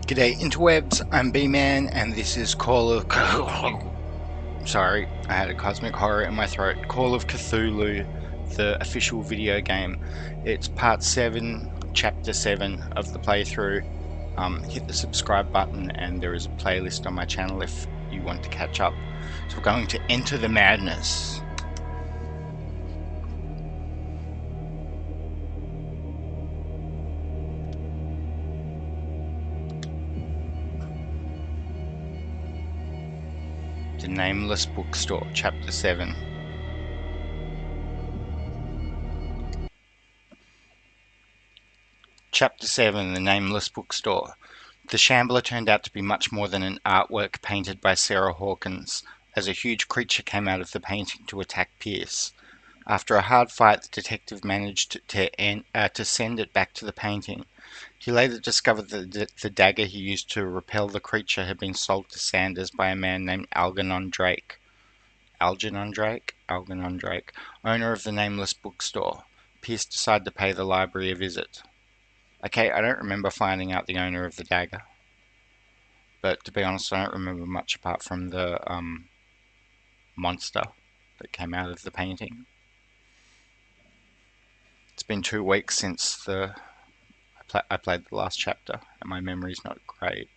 G'day interwebs, I'm Bman and this is Call of... Sorry, I had a cosmic horror in my throat. Call of Cthulhu, the official video game. It's part 7, chapter 7 of the playthrough. Hit the subscribe button and there is a playlist on my channel if you want to catch up. So we're going to enter the madness. The Nameless Bookstore, Chapter 7. Chapter 7, The Nameless Bookstore. The Shambler turned out to be much more than an artwork painted by Sarah Hawkins, as a huge creature came out of the painting to attack Pierce. After a hard fight, the detective managed to send it back to the painting. He later discovered that the dagger he used to repel the creature had been sold to Sanders by a man named Algernon Drake. Algernon Drake, owner of the Nameless Bookstore. Pierce decided to pay the library a visit. Okay, I don't remember finding out the owner of the dagger. But to be honest, I don't remember much apart from the monster that came out of the painting. It's been 2 weeks since I played the last chapter, and my memory's not great.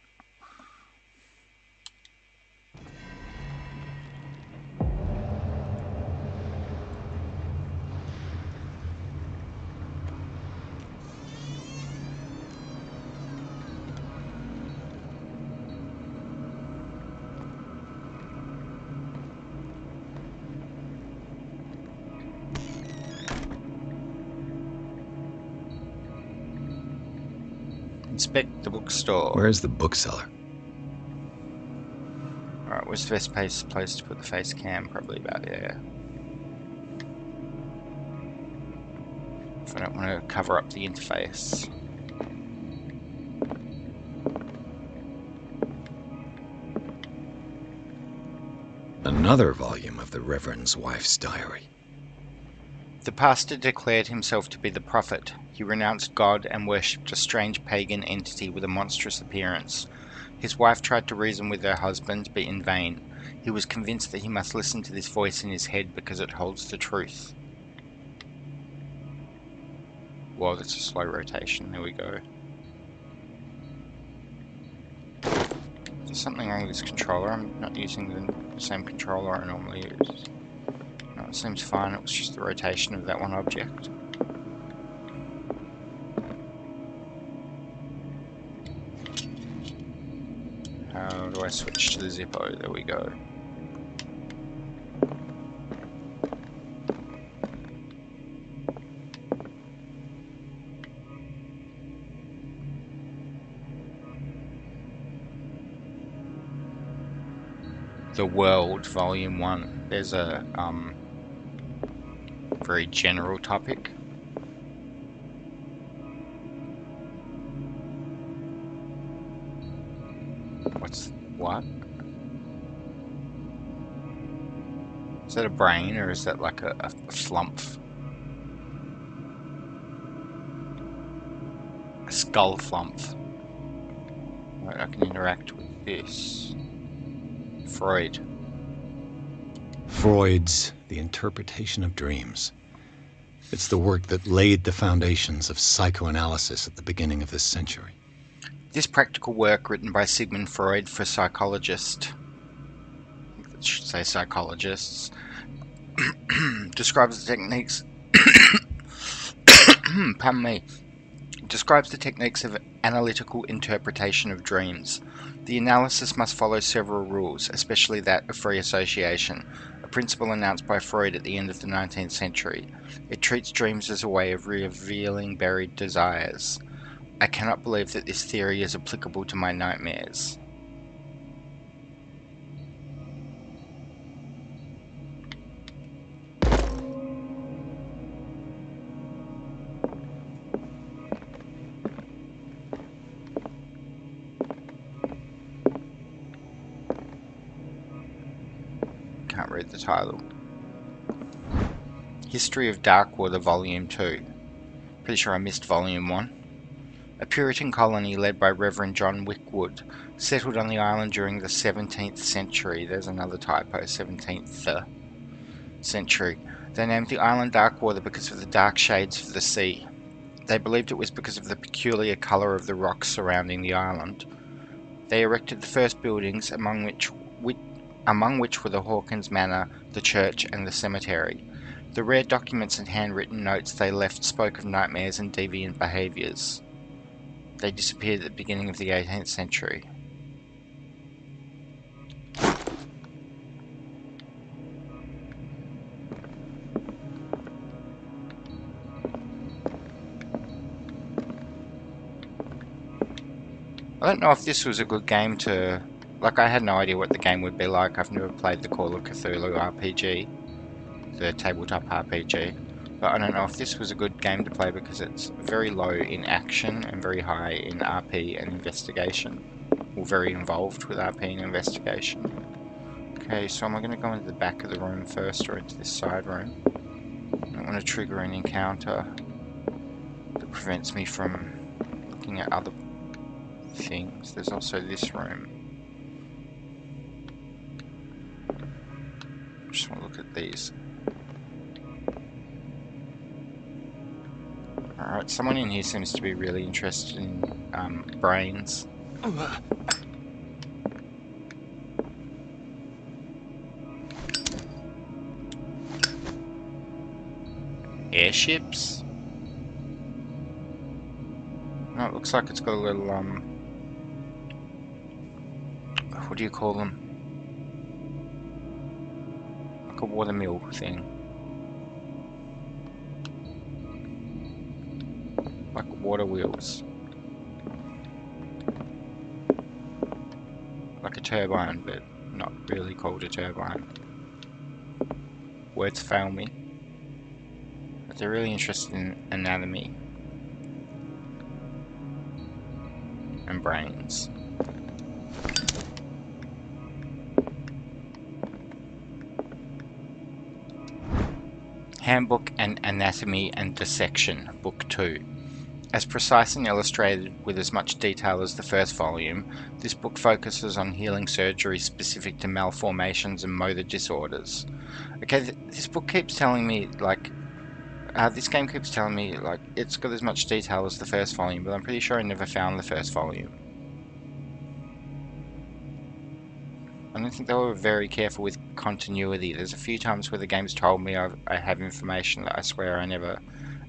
Inspect the bookstore. Where's the bookseller? Alright, where's the best place to put the face cam? Probably about there. If I don't want to cover up the interface. Another volume of the Reverend's wife's diary. The pastor declared himself to be the prophet. He renounced God and worshipped a strange pagan entity with a monstrous appearance. His wife tried to reason with her husband, but in vain. He was convinced that he must listen to this voice in his head because it holds the truth. Whoa, that's a slow rotation. There we go. There's something wrong with this controller. I'm not using the same controller I normally use. No, it seems fine. It was just the rotation of that one object. How do I switch to the Zippo? There we go. The World, Volume 1. There's a very general topic. What? Is that a brain or is that like a flump? A skull flump. Right, I can interact with this. Freud's The Interpretation of Dreams. It's the work that laid the foundations of psychoanalysis at the beginning of this century. This practical work, written by Sigmund Freud for psychologists, I should say psychologists, describes the techniques pardon me, describes the techniques of analytical interpretation of dreams. The analysis must follow several rules, especially that of free association, a principle announced by Freud at the end of the 19th century. It treats dreams as a way of revealing buried desires. I cannot believe that this theory is applicable to my nightmares. Can't read the title. History of Darkwater, Volume 2. Pretty sure I missed Volume 1. A Puritan colony led by Reverend John Wickwood settled on the island during the 17th century. There's another typo, 17th century. They named the island Darkwater because of the dark shades of the sea. They believed it was because of the peculiar colour of the rocks surrounding the island. They erected the first buildings, among which were the Hawkins Manor, the church, and the cemetery. The rare documents and handwritten notes they left spoke of nightmares and deviant behaviours. They disappeared at the beginning of the 18th century. I don't know if this was a good game to... Like, I had no idea what the game would be like. I've never played the Call of Cthulhu RPG, the tabletop RPG. But I don't know if this was a good game to play because it's very low in action and very high in RP and investigation. Or very involved with RP and investigation. Okay, so am I going to go into the back of the room first or into this side room? I don't want to trigger an encounter that prevents me from looking at other things. There's also this room. Just want to look at these. Alright, someone in here seems to be really interested in brains. Airships? No, it looks like it's got a little, what do you call them? Like a watermill thing. Like water wheels. Like a turbine, but not really called a turbine. Words fail me. But they're really interested in anatomy. And brains. Handbook and Anatomy and Dissection, Book 2. As precise and illustrated with as much detail as the first volume, this book focuses on healing surgery specific to malformations and motor disorders. Okay, this book keeps telling me, like, this game keeps telling me, like, it's got as much detail as the first volume, but I'm pretty sure I never found the first volume. I don't think they were very careful with continuity. There's a few times where the game's told me I have information that I swear I never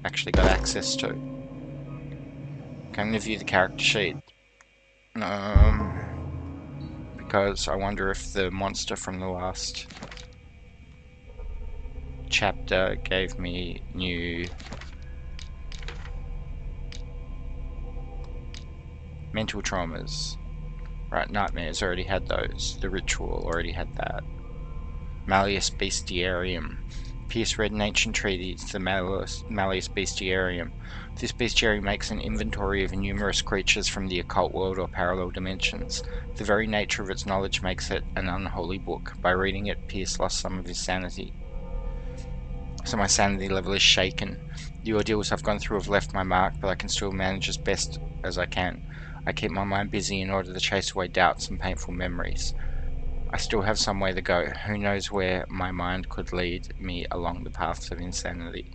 actually got access to. Okay, I'm going to view the character sheet. Because I wonder if the monster from the last chapter gave me new mental traumas. Right, nightmares already had those. The ritual already had that. Malleus Bestiarium. Pierce read an ancient treatise, the Malleus Bestiarium. This bestiary makes an inventory of numerous creatures from the occult world or parallel dimensions. The very nature of its knowledge makes it an unholy book. By reading it, Pierce lost some of his sanity. So my sanity level is shaken. The ordeals I've gone through have left my mark, but I can still manage as best as I can. I keep my mind busy in order to chase away doubts and painful memories. I still have some way to go. Who knows where my mind could lead me along the paths of insanity?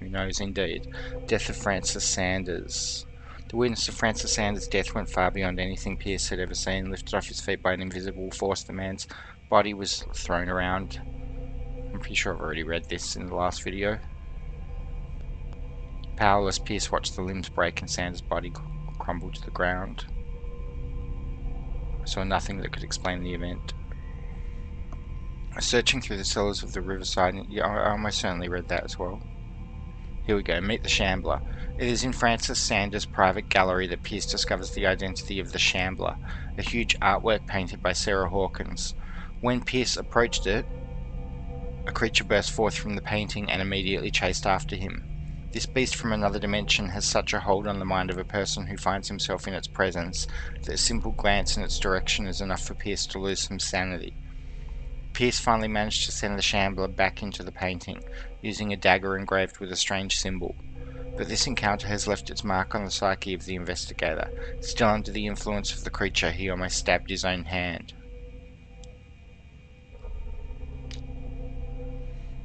Who knows indeed. Death of Francis Sanders. The weirdness of Francis Sanders' death went far beyond anything Pierce had ever seen. Lifted off his feet by an invisible force, the man's body was thrown around. I'm pretty sure I've already read this in the last video. Powerless, Pierce watched the limbs break and Sanders' body crumble to the ground. I saw nothing that could explain the event. Searching through the cellars of the riverside, yeah, I almost certainly read that as well. Here we go, meet the Shambler. It is in Francis Sanders' private gallery that Pierce discovers the identity of the Shambler, a huge artwork painted by Sarah Hawkins. When Pierce approached it, a creature burst forth from the painting and immediately chased after him. This beast from another dimension has such a hold on the mind of a person who finds himself in its presence that a simple glance in its direction is enough for Pierce to lose some sanity. Pierce finally managed to send the Shambler back into the painting, using a dagger engraved with a strange symbol. But this encounter has left its mark on the psyche of the investigator. Still under the influence of the creature, he almost stabbed his own hand.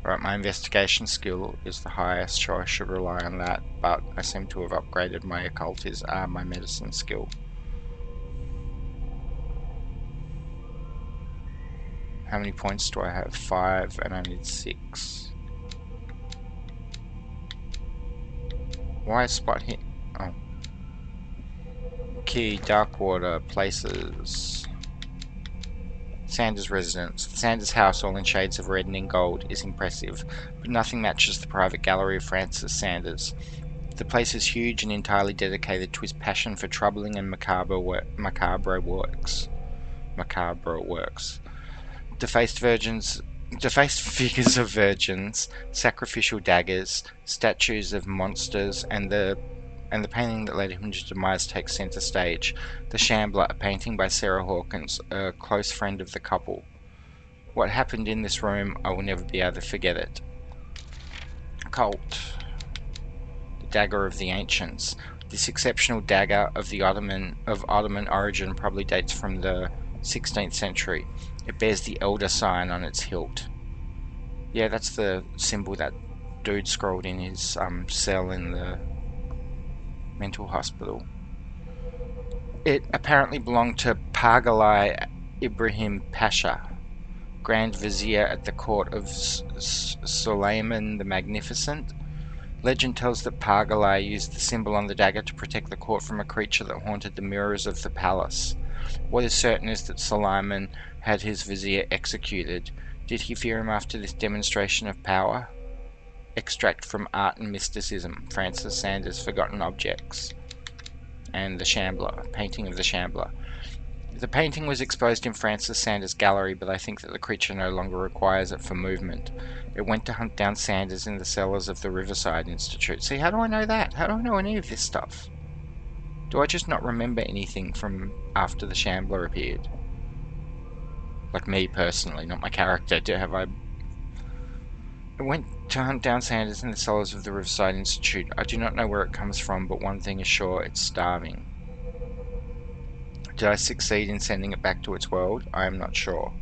Right, my investigation skill is the highest, so I should rely on that, but I seem to have upgraded my occult my medicine skill. How many points do I have? 5, and I need 6. Why is spot hit? Oh. Key, Darkwater, places. Sanders' residence. The Sanders house, all in shades of red and in gold, is impressive, but nothing matches the private gallery of Francis Sanders. The place is huge and entirely dedicated to his passion for troubling and macabre works. Defaced figures of virgins, sacrificial daggers, statues of monsters, and the painting that led him to demise takes centre stage. The Shambler, a painting by Sarah Hawkins, a close friend of the couple. What happened in this room, I will never be able to forget it. Occult. The dagger of the ancients. This exceptional dagger of Ottoman origin probably dates from the 16th century. It bears the Elder sign on its hilt. Yeah, that's the symbol that dude scrolled in his cell in the mental hospital. It apparently belonged to Pargalai Ibrahim Pasha, Grand Vizier at the court of Suleiman the Magnificent. Legend tells that Pargalai used the symbol on the dagger to protect the court from a creature that haunted the mirrors of the palace. What is certain is that Suleiman had his vizier executed. Did he fear him after this demonstration of power? Extract from Art and Mysticism, Francis Sanders' Forgotten Objects. And the Shambler, painting of the Shambler. The painting was exposed in Francis Sanders' gallery, but I think that the creature no longer requires it for movement. It went to hunt down Sanders in the cellars of the Riverside Institute. See, how do I know that? How do I know any of this stuff? Do I just not remember anything from after the Shambler appeared? Like me personally, not my character. It went to hunt down Sanders in the cellars of the Riverside Institute. I do not know where it comes from, but one thing is sure, it's starving. Did I succeed in sending it back to its world? I am not sure.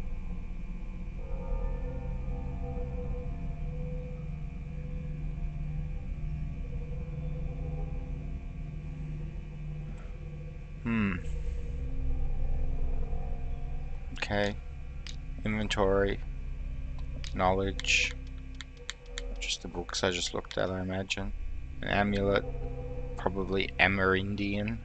Okay. Inventory. Knowledge. Just the books I just looked at, I imagine. An amulet. Probably Amerindian.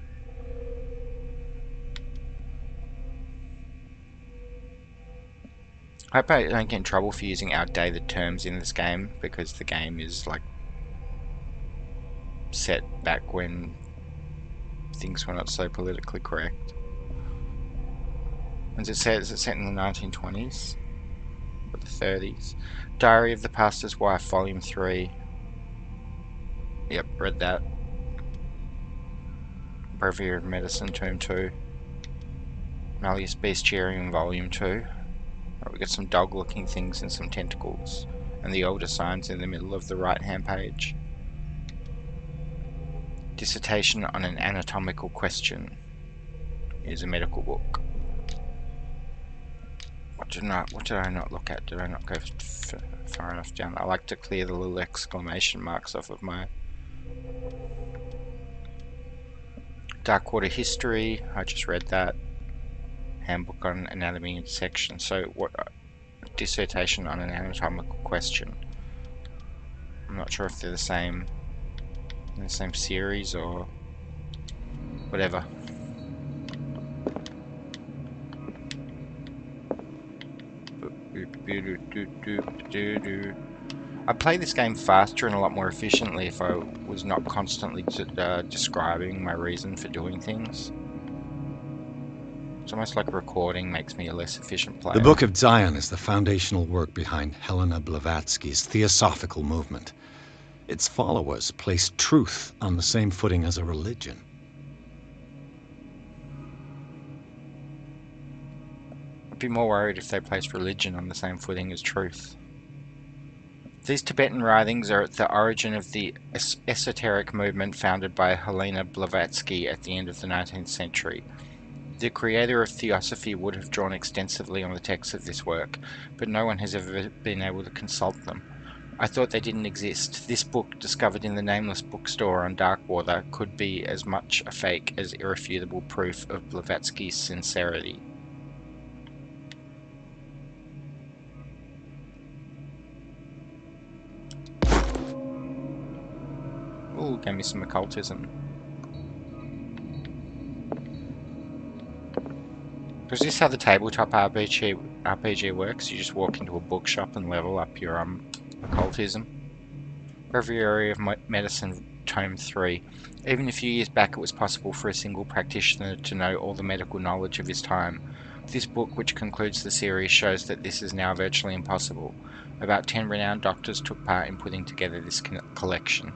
I hope I don't get in trouble for using outdated terms in this game, because the game is like set back when things were not so politically correct. As it says, it's set in the 1920s or the 30s. Diary of the Pastor's Wife, Volume 3. Yep, read that. Breviary of Medicine, Tomb 2. Malleus Bestiarium, Volume 2. Right, we got some dog-looking things and some tentacles, and the older signs in the middle of the right-hand page. Dissertation on an Anatomical Question is a medical book. What did I not look at? Did I not go far enough down? I like to clear the little exclamation marks off of my Darkwater history. I just read that. Handbook on anatomy and dissection. So what? Dissertation on an anatomical question. I'm not sure if they're the same in the same series or whatever. I'd play this game faster and a lot more efficiently if I was not constantly describing my reason for doing things. It's almost like recording makes me a less efficient player. The Book of Zion is the foundational work behind Helena Blavatsky's Theosophical movement. Its followers place truth on the same footing as a religion. I'd be more worried if they placed religion on the same footing as truth. These Tibetan writings are at the origin of the esoteric movement founded by Helena Blavatsky at the end of the 19th century. The creator of Theosophy would have drawn extensively on the texts of this work, but no one has ever been able to consult them. I thought they didn't exist. This book, discovered in the Nameless Bookstore on Darkwater, could be as much a fake as irrefutable proof of Blavatsky's sincerity. Ooh, gave me some occultism. Is this how the tabletop RPG works? You just walk into a bookshop and level up your occultism? Breviary of Medicine, Tome 3. Even a few years back it was possible for a single practitioner to know all the medical knowledge of his time. This book, which concludes the series, shows that this is now virtually impossible. About 10 renowned doctors took part in putting together this collection.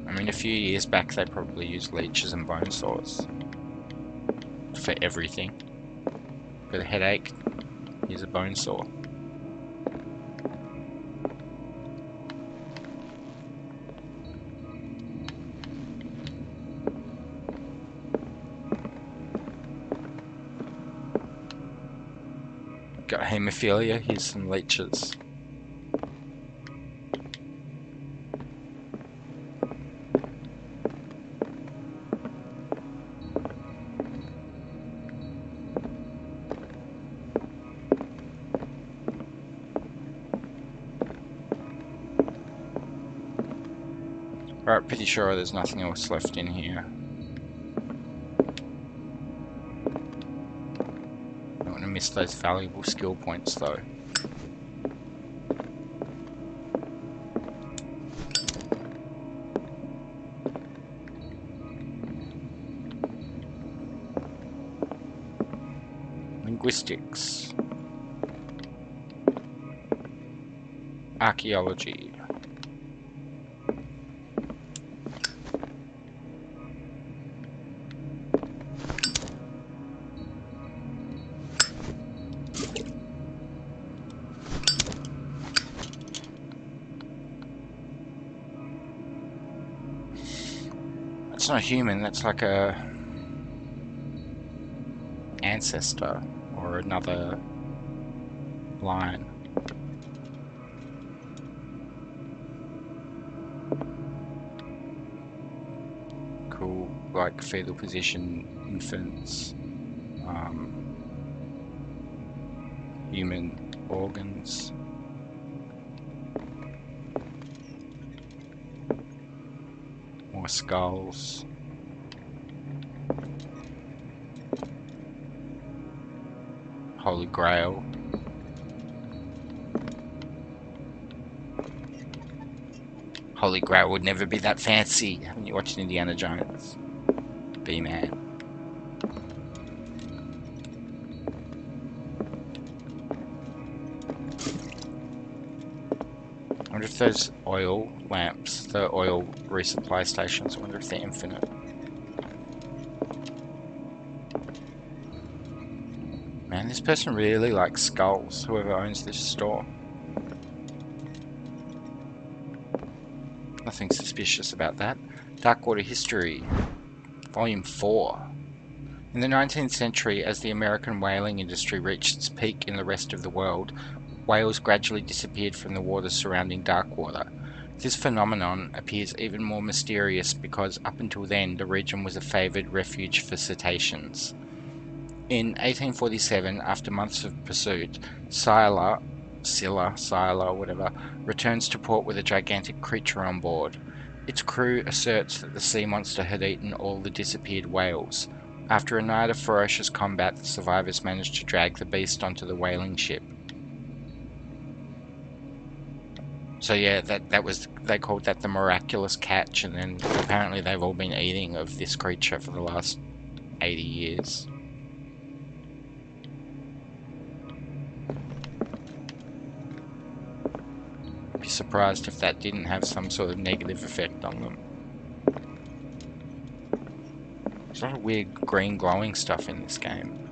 I mean, a few years back they probably used leeches and bone saws for everything. Got a headache, here's a bone saw. Got haemophilia, here's some leeches. Right, pretty sure there's nothing else left in here. Don't want to miss those valuable skill points though. Linguistics. Archaeology. That's not human, that's like a ancestor or another line. Cool, like fetal position infants, human organs. More skulls. Holy Grail. Holy Grail would never be that fancy. Haven't you watched Indiana Jones? Bman. I wonder if those oil lamps, the oil resupply stations, I wonder if they're infinite. Man, this person really likes skulls, whoever owns this store. Nothing suspicious about that. Darkwater History, Volume 4. In the 19th century, as the American whaling industry reached its peak in the rest of the world, whales gradually disappeared from the waters surrounding Darkwater. This phenomenon appears even more mysterious because up until then the region was a favoured refuge for cetaceans. In 1847, after months of pursuit, Scylla, returns to port with a gigantic creature on board. Its crew asserts that the sea monster had eaten all the disappeared whales. After a night of ferocious combat, the survivors managed to drag the beast onto the whaling ship. So yeah, they called that the miraculous catch, and then apparently they've all been eating of this creature for the last 80 years. I'd be surprised if that didn't have some sort of negative effect on them. There's a lot of weird green glowing stuff in this game.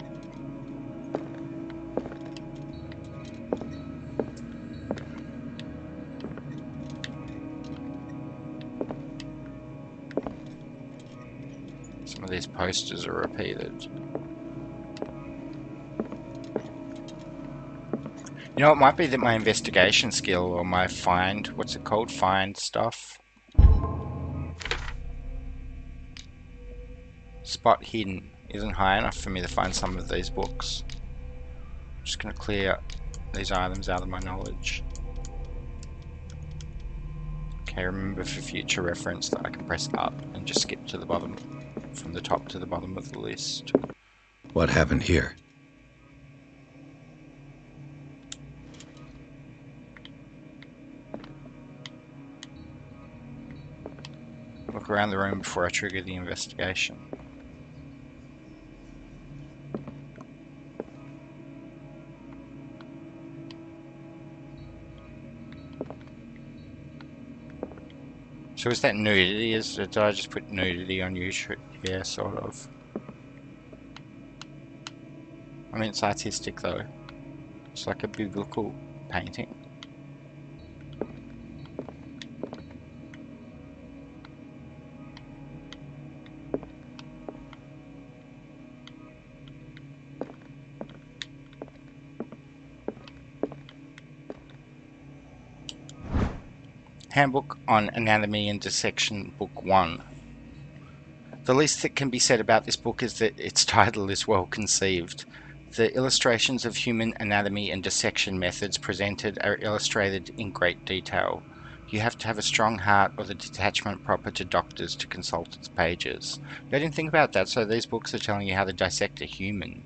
Some of these posters are repeated. You know, it might be that my investigation skill or my find, what's it called? Find stuff. Spot hidden isn't high enough for me to find some of these books. I'm just going to clear these items out of my knowledge. Okay, remember for future reference that I can press up and just skip to the bottom, from the top to the bottom of the list. What happened here? Look around the room before I trigger the investigation. So is that nudity? Did I just put nudity on YouTube? Yeah, sort of. I mean, it's artistic though. It's like a biblical painting. Handbook on Anatomy and Dissection, Book 1. The least that can be said about this book is that its title is well conceived. The illustrations of human anatomy and dissection methods presented are illustrated in great detail. You have to have a strong heart or the detachment proper to doctors to consult its pages. I didn't think about that, so these books are telling you how to dissect a human.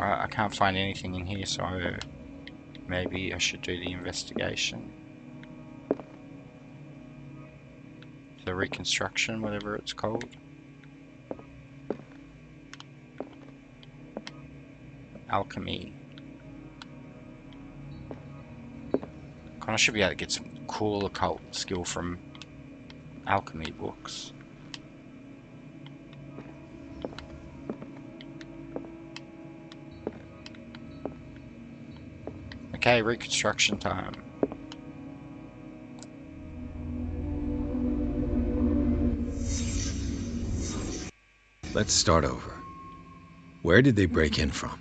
I can't find anything in here, so maybe I should do the investigation. The reconstruction, whatever it's called. Alchemy. Kinda should be able to get some cool occult skill from alchemy books. Okay, reconstruction time. Let's start over. Where did they break in from?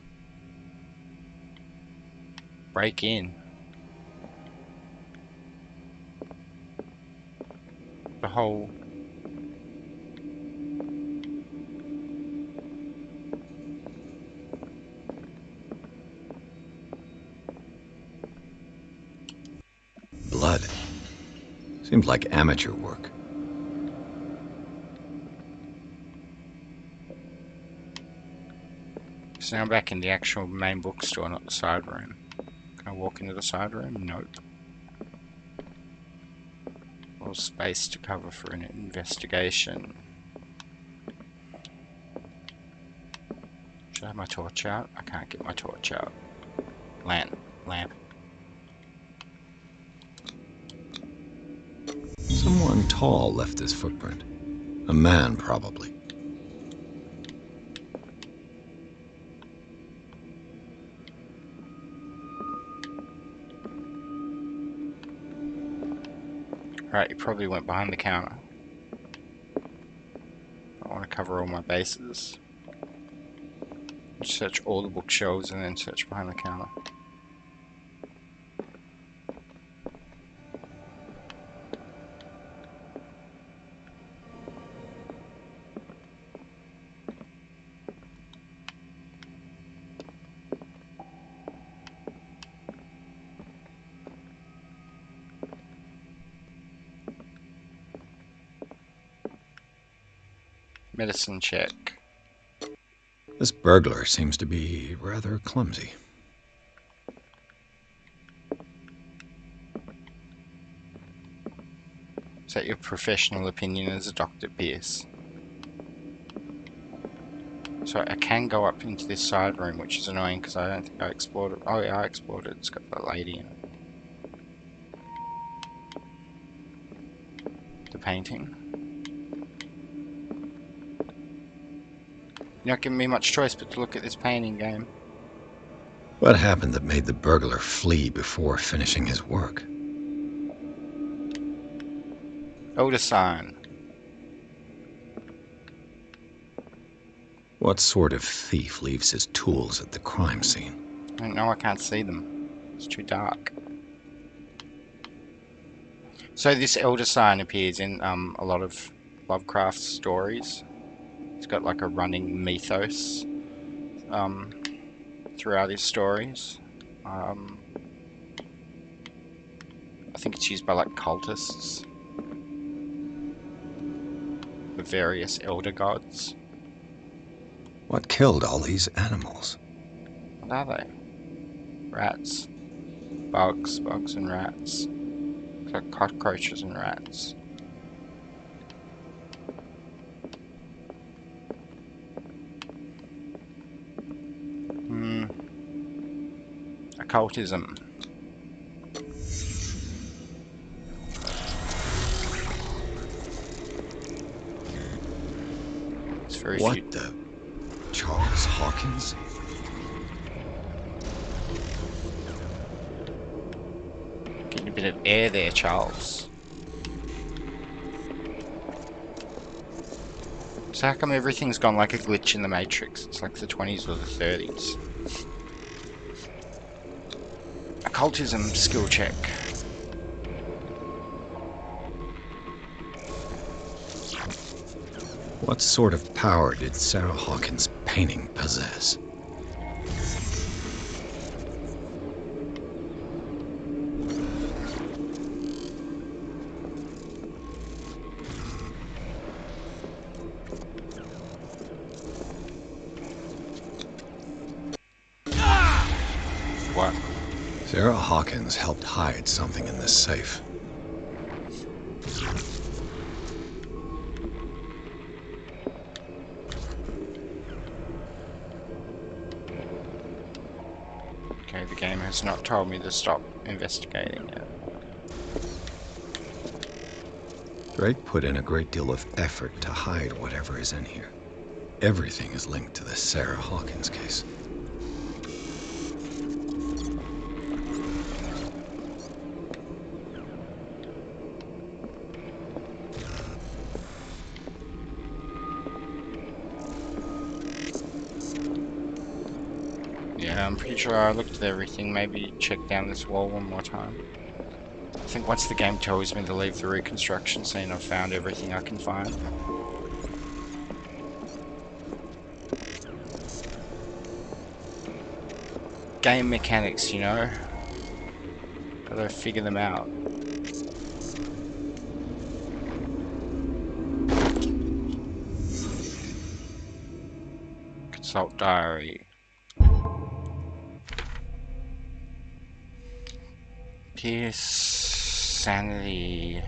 Break in. The whole... Blood. Seems like amateur work. So now I'm back in the actual main bookstore, not the side room. Can I walk into the side room? Nope. A little space to cover for an investigation. Should I have my torch out? I can't get my torch out. Lamp. Someone tall left this footprint. A man, probably. Right, he probably went behind the counter. I want to cover all my bases. Search all the bookshelves and then search behind the counter. Medicine check. This burglar seems to be rather clumsy. Is that your professional opinion as a Dr. Pierce? So I can go up into this side room, which is annoying because I don't think I explored it. Oh yeah, I explored it. It's got that lady in it. The painting. You're not giving me much choice but to look at this painting game. What happened that made the burglar flee before finishing his work? Elder sign. What sort of thief leaves his tools at the crime scene? I don't know, I can't see them. It's too dark. So this elder sign appears in a lot of Lovecraft stories. It's got like a running mythos throughout his stories. I think it's used by like cultists, the various elder gods. What killed all these animals? What are they? Rats. Bugs and rats. It's like cockroaches and rats. Occultism. It's very few. What the? Charles Hawkins? Getting a bit of air there, Charles. So how come everything's gone like a glitch in the Matrix? It's like the 20s or the 30s. Occultism skill check. What sort of power did Sarah Hawkins' painting possess? What? Sarah Hawkins helped hide something in this safe. Okay, the game has not told me to stop investigating yet. Drake put in a great deal of effort to hide whatever is in here. Everything is linked to the Sarah Hawkins case. Yeah, I'm pretty sure I looked at everything. Maybe check down this wall one more time. I think once the game tells me to leave the reconstruction scene, I've found everything I can find. Game mechanics, you know? Gotta figure them out. Consult diary. Pierce sanity.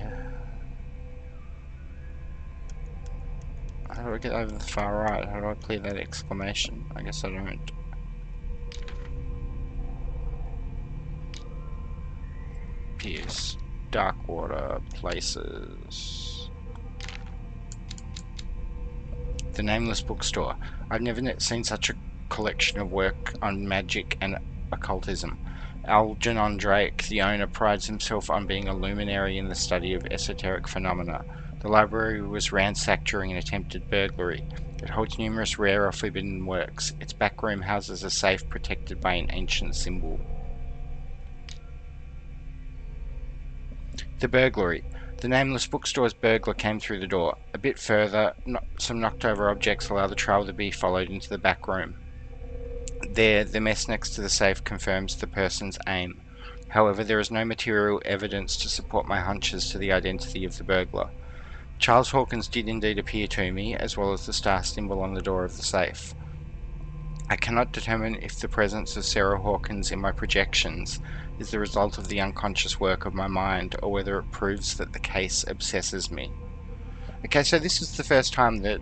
How do I get over the far right? How do I clear that exclamation? I guess I don't. Pierce. Darkwater. Places. The Nameless Bookstore. I've never seen such a collection of work on magic and occultism. Algernon Drake, the owner, prides himself on being a luminary in the study of esoteric phenomena. The library was ransacked during an attempted burglary. It holds numerous rare or forbidden works. Its back room houses a safe protected by an ancient symbol. The burglary. The Nameless Bookstore's burglar came through the door. A bit further, some knocked over objects allow the trail to be followed into the back room. There, the mess next to the safe confirms the person's aim. However, there is no material evidence to support my hunches to the identity of the burglar. Charles Hawkins did indeed appear to me, as well as the star symbol on the door of the safe. I cannot determine if the presence of Sarah Hawkins in my projections is the result of the unconscious work of my mind, or whether it proves that the case obsesses me. Okay, so this is the first time that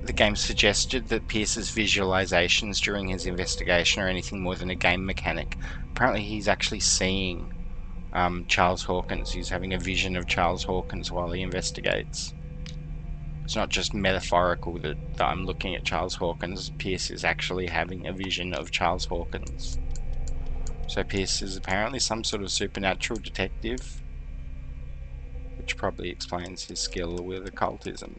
the game suggested that Pierce's visualizations during his investigation are anything more than a game mechanic. Apparently he's actually seeing Charles Hawkins. He's having a vision of Charles Hawkins while he investigates. It's not just metaphorical that I'm looking at Charles Hawkins. Pierce is actually having a vision of Charles Hawkins. So Pierce is apparently some sort of supernatural detective, which probably explains his skill with occultism.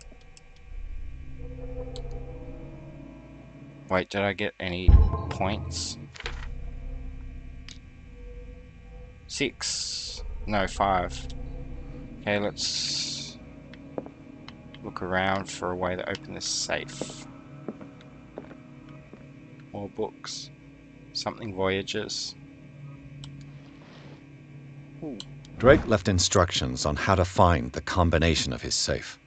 Wait, did I get any points? 6. No, 5. Okay, let's look around for a way to open this safe. More books. Something Voyages. Ooh. Drake left instructions on how to find the combination of his safe.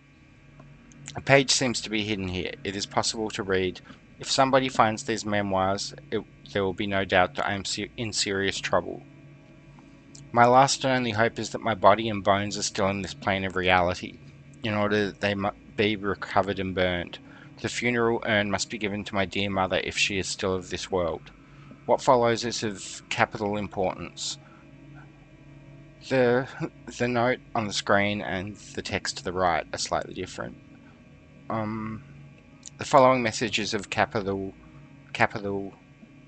A page seems to be hidden here. It is possible to read. If somebody finds these memoirs, there will be no doubt that I am in serious trouble. My last and only hope is that my body and bones are still in this plane of reality, in order that they might be recovered and burned. The funeral urn must be given to my dear mother if she is still of this world. What follows is of capital importance. The note on the screen and the text to the right are slightly different. The following message is of the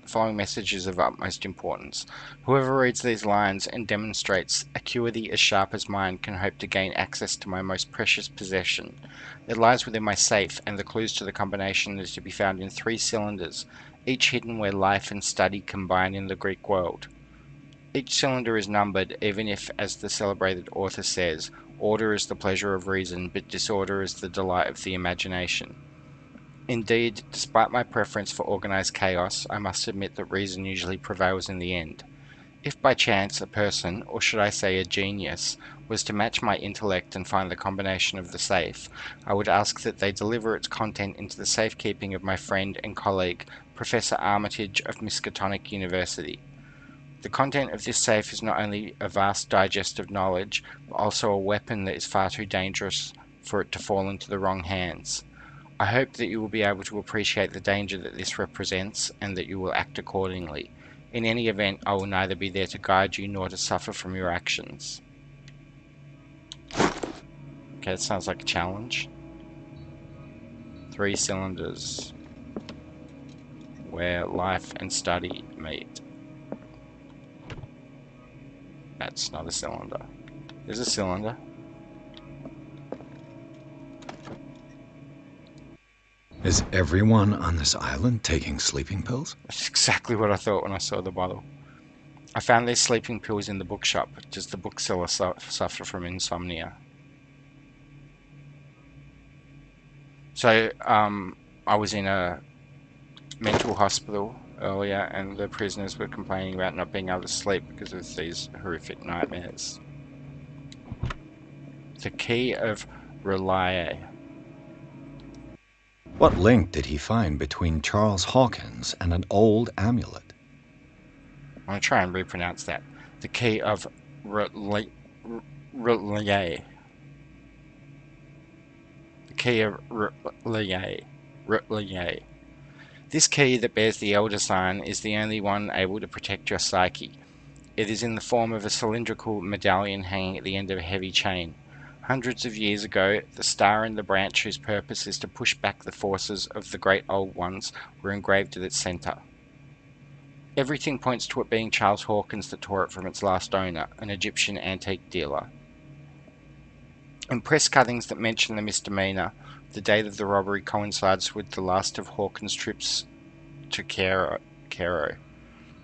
following message is of utmost importance. Whoever reads these lines and demonstrates acuity as sharp as mine can hope to gain access to my most precious possession. It lies within my safe, and the clues to the combination is to be found in 3 cylinders, each hidden where life and study combine in the Greek world. Each cylinder is numbered, even if, as the celebrated author says, order is the pleasure of reason, but disorder is the delight of the imagination. Indeed, despite my preference for organized chaos, I must admit that reason usually prevails in the end. If by chance a person, or should I say a genius, was to match my intellect and find the combination of the safe, I would ask that they deliver its content into the safekeeping of my friend and colleague, Professor Armitage of Miskatonic University. The content of this safe is not only a vast digest of knowledge, but also a weapon that is far too dangerous for it to fall into the wrong hands. I hope that you will be able to appreciate the danger that this represents, and that you will act accordingly. In any event, I will neither be there to guide you nor to suffer from your actions. Okay, it sounds like a challenge. 3 cylinders where life and study meet. That's not a cylinder. There's a cylinder. Is everyone on this island taking sleeping pills? That's exactly what I thought when I saw the bottle. I found these sleeping pills in the bookshop. Does the bookseller suffer from insomnia? So, I was in a mental hospital earlier, and the prisoners were complaining about not being able to sleep because of these horrific nightmares. The Key of Relier. What link did he find between Charles Hawkins and an old amulet? I'm going to try and repronounce that. The Key of Relier. The Key of Relier. This key that bears the Elder Sign is the only one able to protect your psyche. It is in the form of a cylindrical medallion hanging at the end of a heavy chain. Hundreds of years ago, the star and the branch whose purpose is to push back the forces of the great old ones were engraved at its centre. Everything points to it being Charles Hawkins that tore it from its last owner, an Egyptian antique dealer. In press cuttings that mention the misdemeanor, the date of the robbery coincides with the last of Hawkins' trips to Cairo. It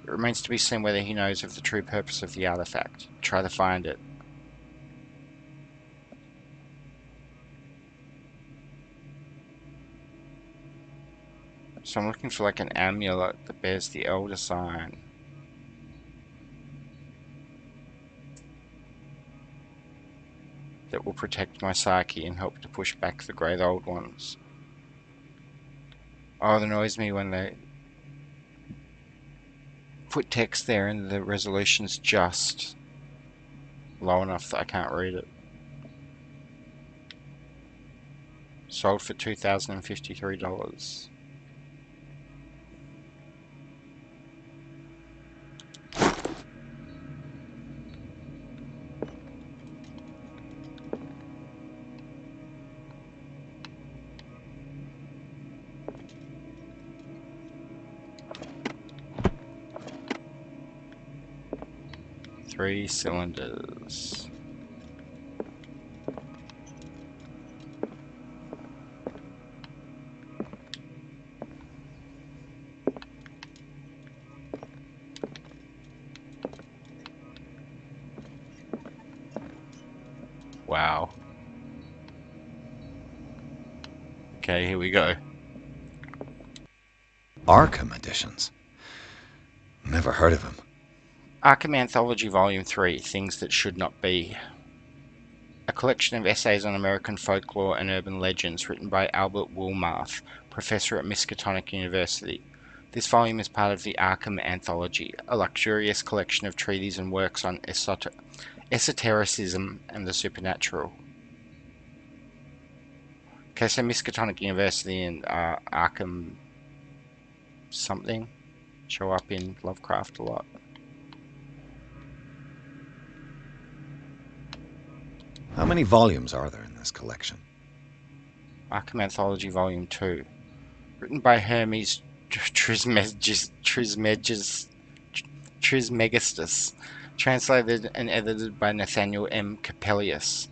remains to be seen whether he knows of the true purpose of the artefact. Try to find it. So I'm looking for like an amulet that bears the Elder Sign. That will protect my psyche and help to push back the great old ones. Oh, it annoys me when they put text there and the resolution's just low enough that I can't read it. Sold for $2,053. 3 cylinders. Wow. Okay, here we go. Arkham editions. Never heard of him. Arkham Anthology Volume 3, Things That Should Not Be. A collection of essays on American folklore and urban legends written by Albert Woolmarth, professor at Miskatonic University. This volume is part of the Arkham Anthology, a luxurious collection of treatises and works on esotericism and the supernatural. Okay, so Miskatonic University and Arkham something show up in Lovecraft a lot. How many volumes are there in this collection? Arkham Anthology Volume 2. Written by Hermes Trismegistus. Translated and edited by Nathaniel M. Capellius.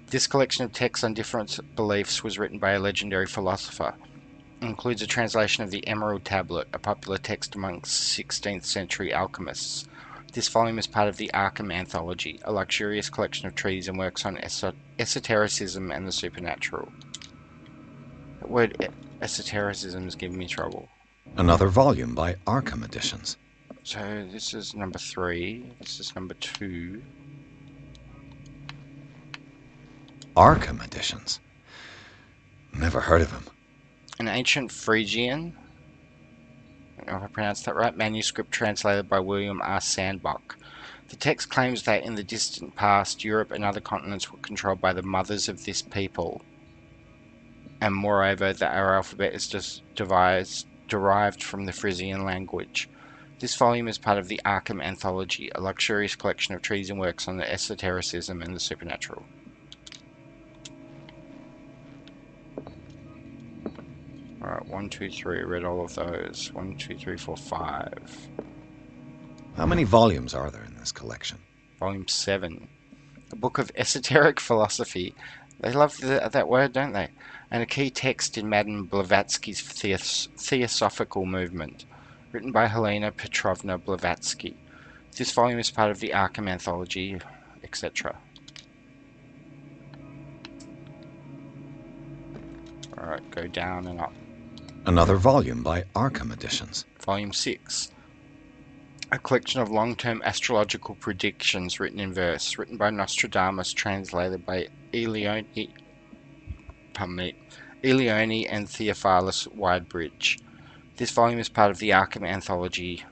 This collection of texts on different beliefs was written by a legendary philosopher. It includes a translation of the Emerald Tablet, a popular text amongst 16th century alchemists. This volume is part of the Arkham Anthology, a luxurious collection of treatises and works on esotericism and the supernatural. The word esotericism is giving me trouble. Another volume by Arkham Editions. So this is number 3, this is number 2. Arkham Editions. Never heard of him. An ancient Phrygian, I don't know if I pronounced that right, manuscript translated by William R. Sandbach. The text claims that in the distant past, Europe and other continents were controlled by the mothers of this people, and moreover that our alphabet is just derived from the Frisian language. This volume is part of the Arkham Anthology, a luxurious collection of treatises and works on the esotericism and the supernatural. Alright, 1, 2, 3, I read all of those. 1, 2, 3, 4, 5. How many volumes are there in this collection? Volume 7. A book of esoteric philosophy. They love that word, don't they? And a key text in Madame Blavatsky's Theosophical movement, written by Helena Petrovna Blavatsky. This volume is part of the Arkham Anthology, etc. Alright, go down and up. Another volume by Arkham Editions. Volume 6. A collection of long-term astrological predictions written in verse, written by Nostradamus, translated by Eleone and Theophilus Widebridge. This volume is part of the Arkham Anthology.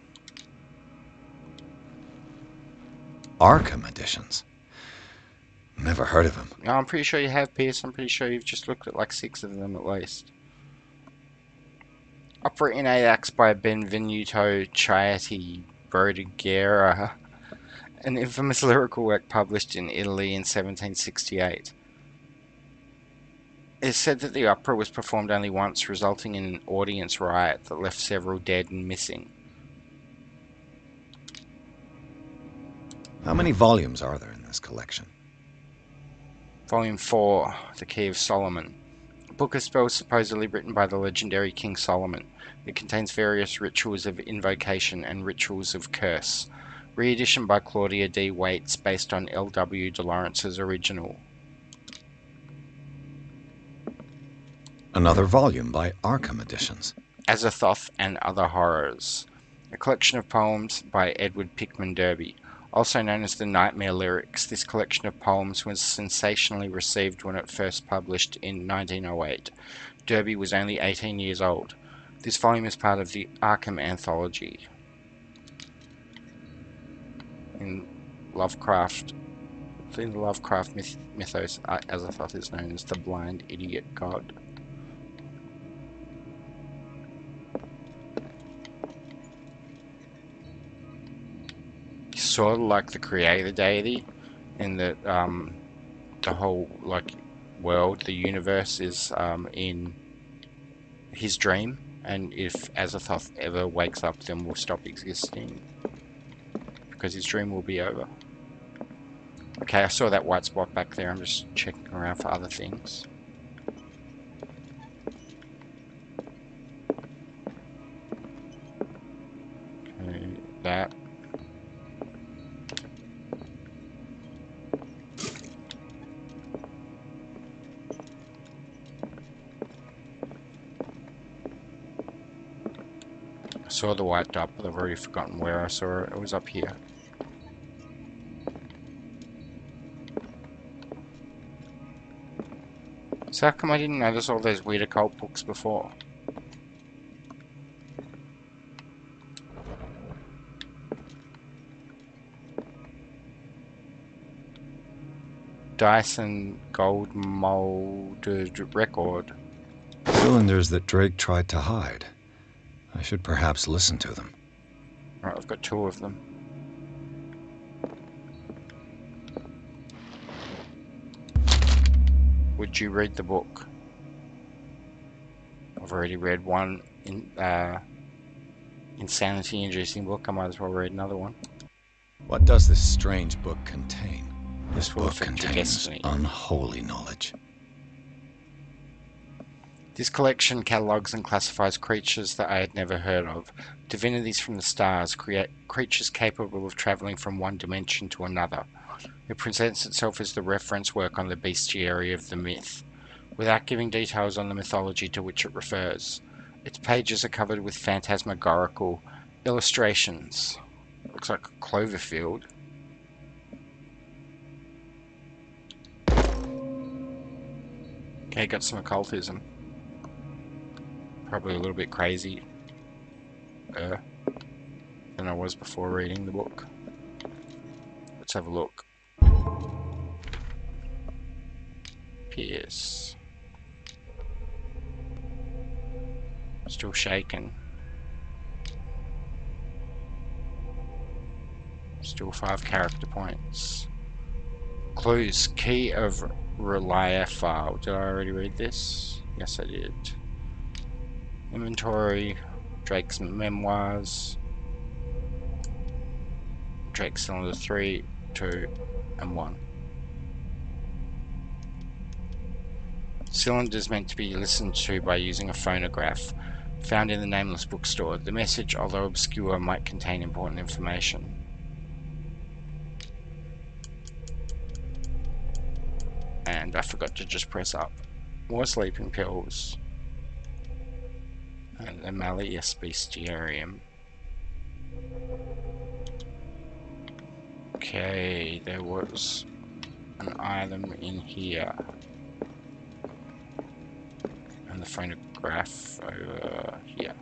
Arkham Editions. Never heard of him. No, I'm pretty sure you have, Pierce. I'm pretty sure you've just looked at like 6 of them at least. Opera in 8 acts by Benvenuto Chiati Brodiguera, an infamous lyrical work published in Italy in 1768. It is said that the opera was performed only once, resulting in an audience riot that left several dead and missing. How many volumes are there in this collection? Volume 4, The Key of Solomon. A book of spells supposedly written by the legendary King Solomon. It contains various rituals of invocation and rituals of curse. Reedition by Claudia D. Waits based on L.W. de Lawrence's original. Another volume by Arkham Editions. Azathoth and Other Horrors. A collection of poems by Edward Pickman Derby. Also known as the Nightmare Lyrics, this collection of poems was sensationally received when it first published in 1908. Derby was only 18 years old. This volume is part of the Arkham Anthology. In the Lovecraft mythos, Azathoth is known as the blind idiot god. Sort of like the creator deity, in that the whole world, the universe is in his dream, and if Azathoth ever wakes up, then we'll stop existing. because his dream will be over. Okay, I saw that white spot back there. I'm just checking around for other things. Okay, that. I saw the white dot, but I've already forgotten where I saw it. It was up here. So how come I didn't notice all those weird occult books before? Dyson gold molded record. Cylinders that Drake tried to hide. I should perhaps listen to them. Right, I've got 2 of them. Would you read the book? I've already read one insanity-inducing book. I might as well read another one. What does this strange book contain? This will book affect your contains destiny. unholy knowledge. This collection catalogues and classifies creatures that I had never heard of, divinities from the stars, creatures capable of travelling from one dimension to another. It presents itself as the reference work on the bestiary of the myth, without giving details on the mythology to which it refers. Its pages are covered with phantasmagorical illustrations. Looks like a clover field. Okay, got some occultism. Probably a little bit crazy than I was before reading the book. Let's have a look. Pierce. Still shaking. Still 5 character points. Clues. Key of Relia file. Did I already read this? Yes, I did. Inventory. Drake's memoirs. Drake's cylinder 3, 2, and 1. Cylinders meant to be listened to by using a phonograph. Found in the Nameless Bookstore. The message, although obscure, might contain important information. And I forgot to just press up. More sleeping pills. And the Malleus Bestiarium. Okay, there was an item in here. And the phonograph over here.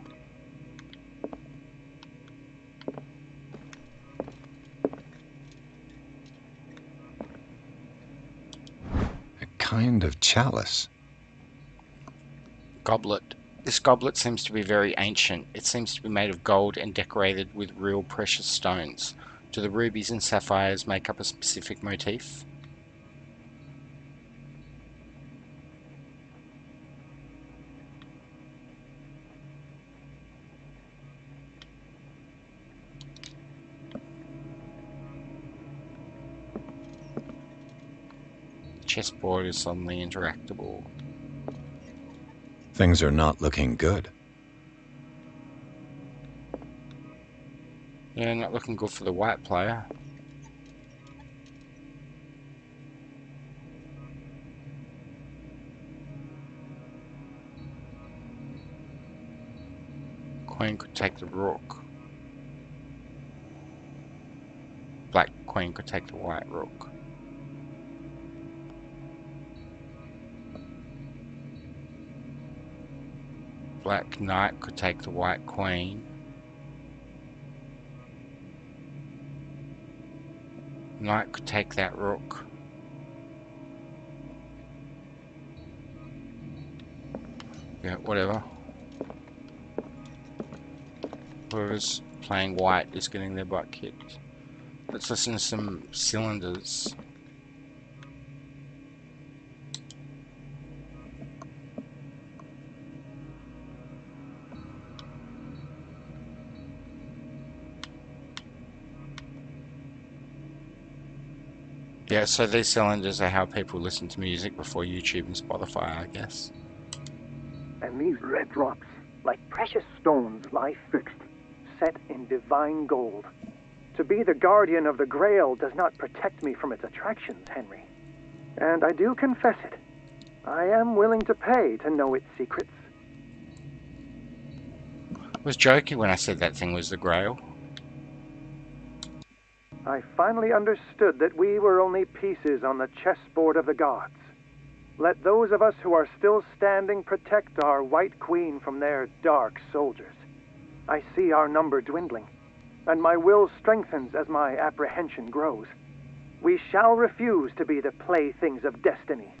A kind of chalice. Goblet. This goblet seems to be very ancient. It seems to be made of gold and decorated with real precious stones. Do the rubies and sapphires make up a specific motif? Chessboard is suddenly interactable. Things are not looking good. Yeah, not looking good for the white player. Queen could take the rook. Black queen could take the white rook. Black knight could take the white queen. Knight could take that rook. Yeah, whatever. Whoever's playing white is getting their butt kicked. Let's listen to some cylinders. Yeah, so these cylinders are how people listen to music before YouTube and Spotify, I guess. And these red drops, like precious stones, lie fixed, set in divine gold. To be the guardian of the Grail does not protect me from its attractions, Henry. And I do confess it. I am willing to pay to know its secrets. I was joking when I said that thing was the Grail. I finally understood that we were only pieces on the chessboard of the gods. Let those of us who are still standing protect our White Queen from their dark soldiers. I see our number dwindling, and my will strengthens as my apprehension grows. We shall refuse to be the playthings of destiny.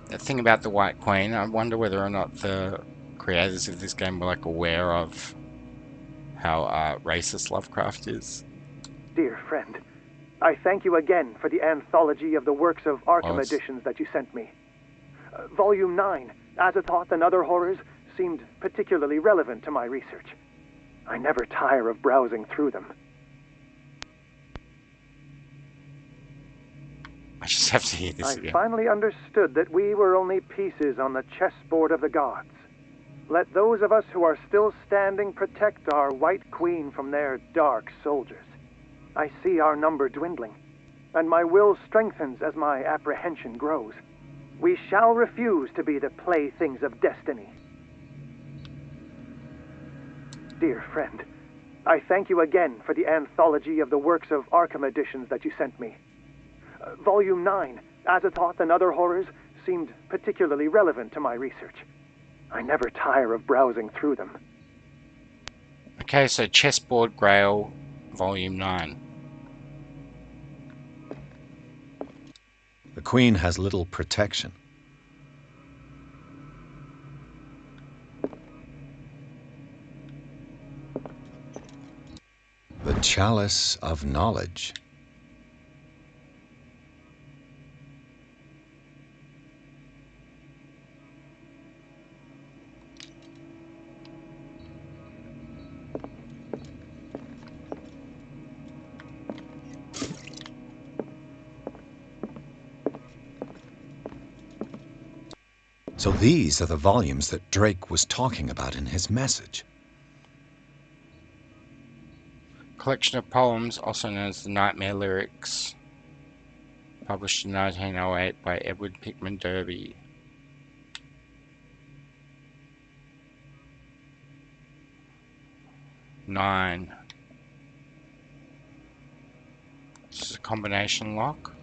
That thing about the White Queen, I wonder whether or not the creators of this game were like aware of how racist Lovecraft is. Dear friend, I thank you again for the anthology of the works of Arkham Well, editions that you sent me. Volume 9, Azathoth and Other Horrors, seemed particularly relevant to my research. I never tire of browsing through them. I just have to hear this I again. finally understood that we were only pieces on the chessboard of the gods. Let those of us who are still standing protect our White Queen from their dark soldiers. I see our number dwindling, and my will strengthens as my apprehension grows. We shall refuse to be the playthings of destiny. Dear friend, I thank you again for the anthology of the works of Arkham editions that you sent me. Volume 9, Azathoth and Other Horrors, seemed particularly relevant to my research. I never tire of browsing through them. Okay, so Chessboard Grail, Volume 9. The Queen has little protection. The Chalice of Knowledge. So these are the volumes that Drake was talking about in his message. Collection of poems, also known as the Nightmare Lyrics, published in 1908 by Edward Pickman Derby. Nine. This is a combination lock.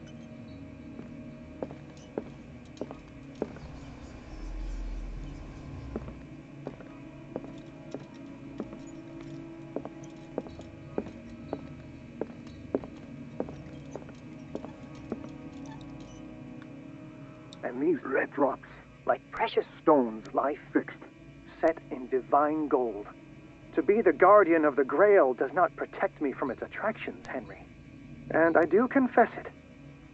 And these red drops, like precious stones, lie fixed, set in divine gold. To be the guardian of the Grail does not protect me from its attractions, Henry. And I do confess it.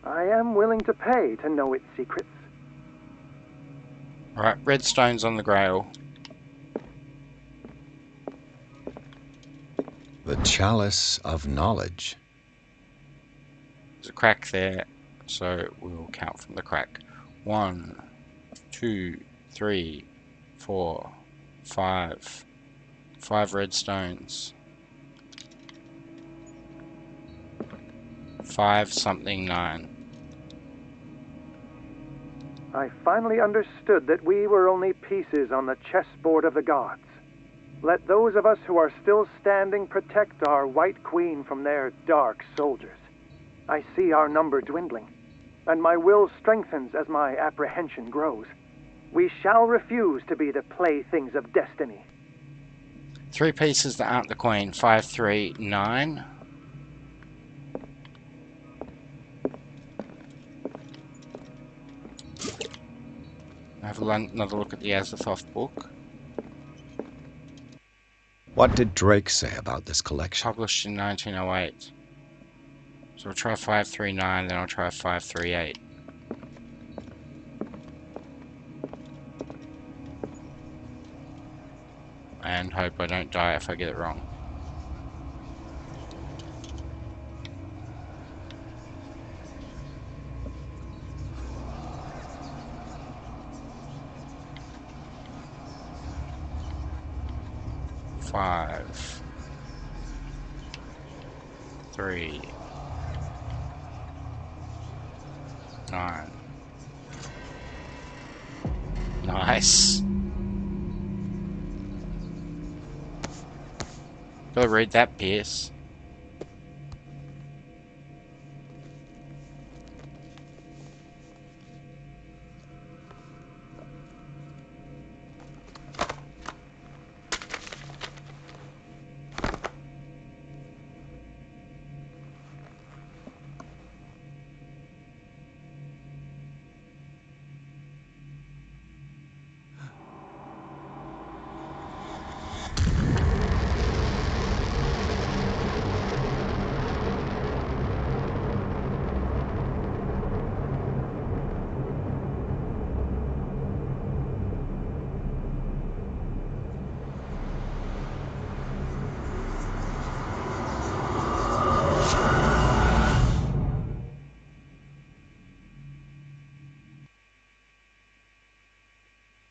I am willing to pay to know its secrets. Alright, red stones on the Grail. The Chalice of Knowledge. There's a crack there, so we will count from the crack. 1, 2, 3, 4, 5. 5 red stones. 5 something 9. I finally understood that we were only pieces on the chessboard of the gods. Let those of us who are still standing protect our White Queen from their dark soldiers. I see our number dwindling, and my will strengthens as my apprehension grows. We shall refuse to be the playthings of destiny. 3 pieces that aren't the Queen. 5, 3, 9. Have another look at the Azathoth book. What did Drake say about this collection? Published in 1908. So we'll try 539, then I'll try 538. And hope I don't die if I get it wrong. 5, 3, 9. Nice. Gotta read that, Pierce.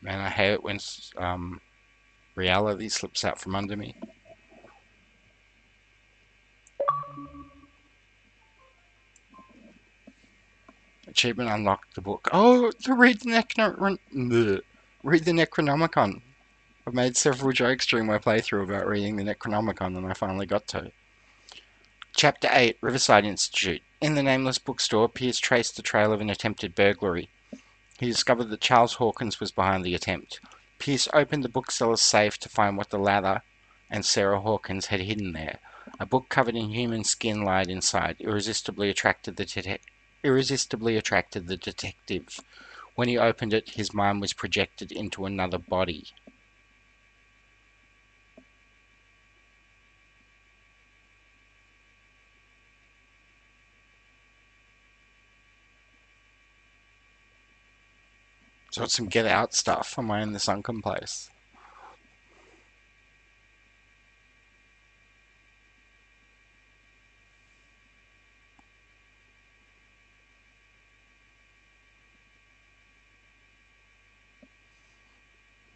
Man, I hate it when reality slips out from under me. Achievement unlocked the book. Oh, to read the Necronomicon. I've made several jokes during my playthrough about reading the Necronomicon, and I finally got to. Chapter 8, Riverside Institute. In the Nameless Bookstore, Pierce traced the trail of an attempted burglary. He discovered that Charles Hawkins was behind the attempt. Pierce opened the bookseller's safe to find what the latter and Sarah Hawkins had hidden there. A book covered in human skin lied inside, irresistibly attracted the detective. When he opened it, his mind was projected into another body. So it's some Get Out stuff. Am I in the sunken place?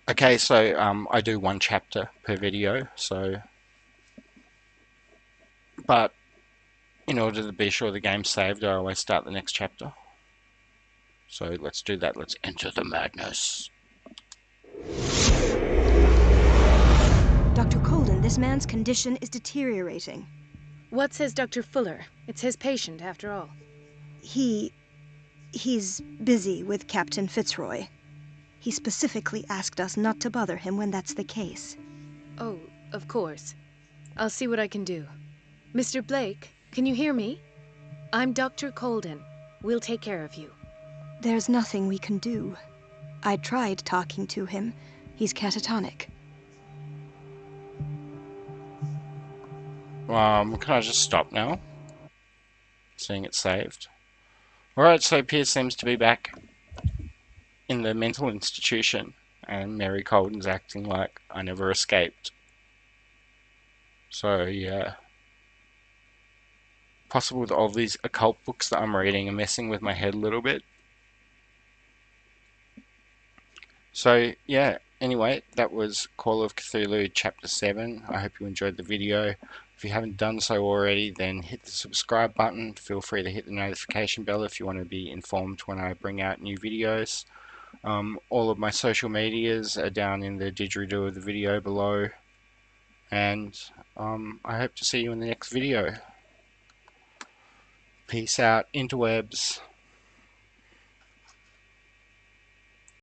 Okay, so I do one chapter per video, but in order to be sure the game's saved, I always start the next chapter. So let's do that. Let's enter the madness. Dr. Colden, this man's condition is deteriorating. What says Dr. Fuller? It's his patient, after all. He's busy with Captain Fitzroy. He specifically asked us not to bother him when that's the case. Oh, of course. I'll see what I can do. Mr. Blake, can you hear me? I'm Dr. Colden. We'll take care of you. There's nothing we can do. I tried talking to him. He's catatonic. Can I just stop now? Seeing it saved. Alright, so Pierce seems to be back in the mental institution, and Mary Colden's acting like I never escaped. So, yeah. Possible that all these occult books that I'm reading are messing with my head a little bit. So, yeah. Anyway, that was Call of Cthulhu Chapter 7. I hope you enjoyed the video. If you haven't done so already, then hit the subscribe button. Feel free to hit the notification bell if you want to be informed when I bring out new videos. All of my social medias are down in the didgeridoo of the video below. And I hope to see you in the next video. Peace out, interwebs.